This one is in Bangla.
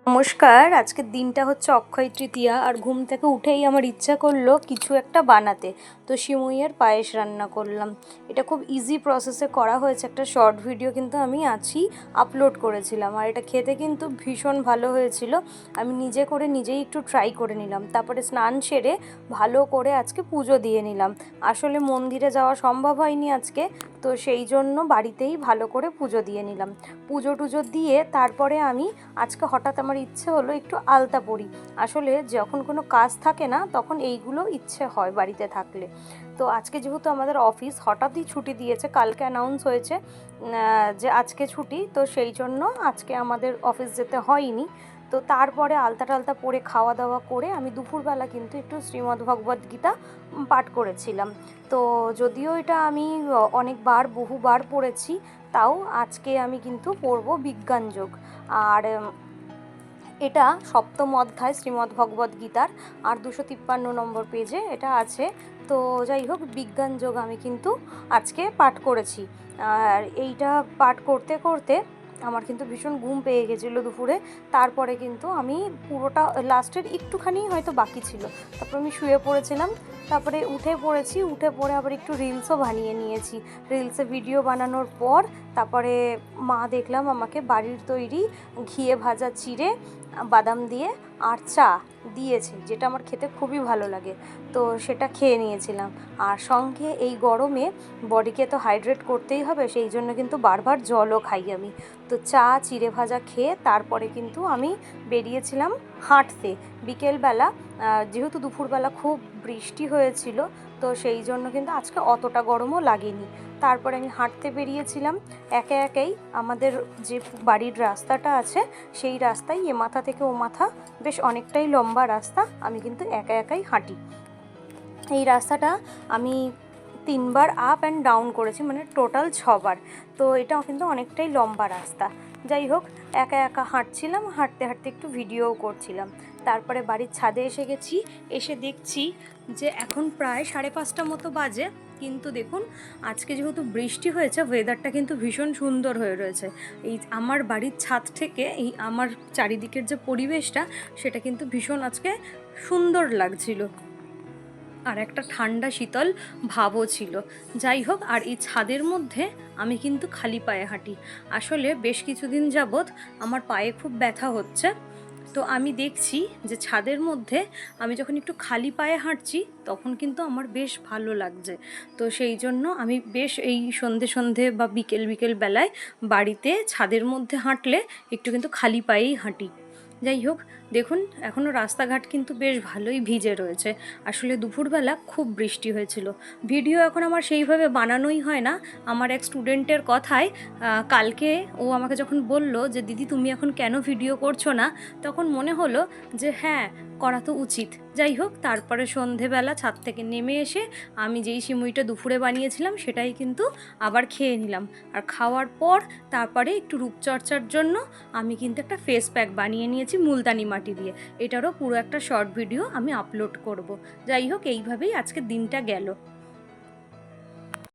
নমস্কার। আজকের দিনটা হচ্ছে অক্ষয় তৃতীয়া, আর ঘুম থেকে উঠেই আমার ইচ্ছা করলো কিছু একটা বানাতে। তো সিমুইয়ের পায়েস রান্না করলাম। এটা খুব ইজি প্রসেসে করা হয়েছে, একটা শর্ট ভিডিও কিন্তু আমি আপলোড করেছিলাম, আর এটা খেতে কিন্তু ভীষণ ভালো হয়েছিল। আমি নিজে করে নিজেই একটু ট্রাই করে নিলাম, তারপরে স্নান সেরে ভালো করে আজকে পুজো দিয়ে নিলাম। আসলে মন্দিরে যাওয়া সম্ভব হয়নি আজকে, তো সেই জন্য বাড়িতেই ভালো করে পুজো দিয়ে নিলাম। পুজো টুজো দিয়ে তারপরে আমি আজকে হঠাৎ আমার ইচ্ছে হলো একটু আলতা পরি। আসলে যখন কোনো কাজ থাকে না তখন এইগুলো ইচ্ছে হয় বাড়িতে থাকলে। তো আজকে যেহেতু আমাদের অফিস হঠাৎই ছুটি দিয়েছে, কালকে অ্যানাউন্স হয়েছে যে আজকে ছুটি, তো সেই জন্য আজকে আমাদের অফিস যেতে হয়নি। তো তারপরে আলতা টালতা পরে খাওয়া দাওয়া করে আমি দুপুরবেলা কিন্তু একটু শ্রীমদ্ভগবদ্গীতা পাঠ করেছিলাম। তো যদিও এটা আমি অনেকবার বহুবার পড়েছি, তাও আজকে আমি কিন্তু পড়ব বিজ্ঞান যোগ। আর এটা সপ্তম অধ্যায় শ্রীমদ্ভগবদ্গীতার, আর 253 নম্বর পেজে এটা আছে। তো যাই হোক, বিজ্ঞান যোগ আমি কিন্তু আজকে পাঠ করেছি। আর এইটা পাঠ করতে করতে আমার কিন্তু ভীষণ ঘুম পেয়ে গেছিলো দুপুরে। তারপরে কিন্তু আমি পুরোটা লাস্টের একটুখানি হয়তো বাকি ছিল, তারপর আমি শুয়ে পড়েছিলাম। তারপরে উঠে পড়ে আবার একটু রিলসও বানিয়ে নিয়েছি। রিলসে ভিডিও বানানোর পর তারপরে মা দেখলাম আমাকে বাড়ির তৈরি ঘিয়ে ভাজা চিড়ে, বাদাম দিয়ে আর চা দিয়েছে, যেটা আমার খেতে খুবই ভালো লাগে। তো সেটা খেয়ে নিয়েছিলাম। আর সঙ্গে এই গরমে বডিকে তো হাইড্রেট করতেই হবে, সেই জন্য কিন্তু বারবার জলও খাই আমি। তো চা চিড়ে ভাজা খেয়ে তারপরে কিন্তু আমি বেরিয়েছিলাম হাঁটতে বিকেলবেলা। যেহেতু দুপুরবেলা খুব বৃষ্টি হয়েছিল, তো সেই জন্য কিন্তু আজকে অতটা গরমও লাগেনি। তারপরে আমি হাঁটতে বেরিয়েছিলাম একেই। আমাদের যে বাড়ির রাস্তাটা আছে সেই রাস্তায় এ মাথা থেকে ও মাথা বেশ অনেকটাই লম্বা রাস্তা, আমি কিন্তু একাই হাঁটি। এই রাস্তাটা আমি 3বার আপ অ্যান্ড ডাউন করেছি, মানে টোটাল 6বার। তো এটাও কিন্তু অনেকটাই লম্বা রাস্তা। যাই হোক, একা হাঁটছিলাম, হাঁটতে একটু ভিডিওও করছিলাম। তারপরে বাড়ির ছাদে এসে গেছি। এসে দেখছি যে এখন প্রায় 5:30 মতো বাজে, কিন্তু দেখুন আজকে যেহেতু বৃষ্টি হয়েছে, ওয়েদারটা কিন্তু ভীষণ সুন্দর হয়ে রয়েছে। এই আমার বাড়ির ছাদ থেকে এই আমার চারিদিকের যে পরিবেশটা, সেটা কিন্তু ভীষণ আজকে সুন্দর লাগছিল, আর একটা ঠান্ডা শীতল ভাবও ছিল। যাই হোক, আর এই ছাদের মধ্যে আমি কিন্তু খালি পায়ে হাঁটি। আসলে বেশ কিছুদিন যাবৎ আমার পায়ে খুব ব্যথা হচ্ছে। তো আমি দেখছি যে ছাদের মধ্যে আমি যখন একটু খালি পায়ে হাঁটছি তখন কিন্তু আমার বেশ ভালো লাগছে। তো সেই জন্য আমি বেশ এই সন্ধে বা বিকেল বেলায় বাড়িতে ছাদের মধ্যে হাঁটলে একটু কিন্তু খালি পায়েই হাঁটি। যাই হোক, দেখুন এখনও রাস্তাঘাট কিন্তু বেশ ভালোই ভিজে রয়েছে। আসলে দুপুরবেলা খুব বৃষ্টি হয়েছিল। ভিডিও এখন আমার সেইভাবে বানানোই হয় না। আমার এক স্টুডেন্টের কথায় কালকে ও আমাকে যখন বলল যে দিদি তুমি এখন কেন ভিডিও করছো না, তখন মনে হলো যে হ্যাঁ, করা তো উচিত। যাই হোক, তারপরে সন্ধেবেলা ছাদ থেকে নেমে এসে আমি যেই সিমুইটা দুপুরে বানিয়েছিলাম সেটাই কিন্তু আবার খেয়ে নিলাম। আর খাওয়ার পর তারপরে একটু রূপচর্চার জন্য আমি কিন্তু একটা ফেস প্যাক বানিয়ে নিয়েছি মুলতানি মাটি দিয়ে। এটারও পুরো একটা শর্ট ভিডিও আমি আপলোড করব। যাই হোক, এইভাবেই আজকের দিনটা গেল।